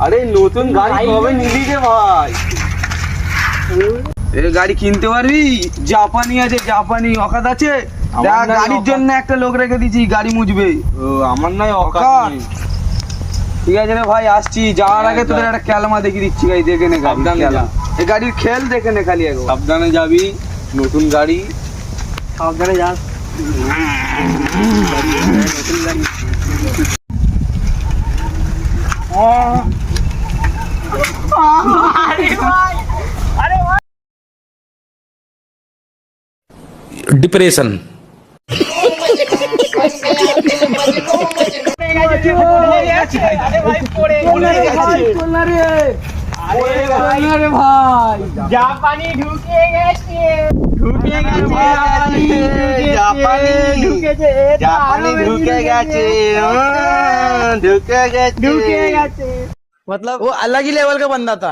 আরে নতুন গাড়ি কবে নিবি রে ভাই? এই গাড়ি কিনতে পারবি? জাপানি আছে, জাপানি অকাত আছে। দেখ গাড়ির জন্য একটা লোক রেখে দিয়েছি, গাড়ি মুছবে। ও আমার নাই অকাত নেই। ঠিক আছে রে ভাই, আসছি। যাওয়ার আগে তোদের একটা ক্যালমা দেখিয়ে দিচ্ছি, গাড়ি দেখে নে। সাবধানে যা। এই গাড়ির খেল দেখে নে খালি একবার। সাবধানে যাবি, নতুন গাড়ি। সাবধানে যাস। डिप्रेशन জাপানি ঢুকে গেছে मतलब वो अलग ही लेवल का बंदा था।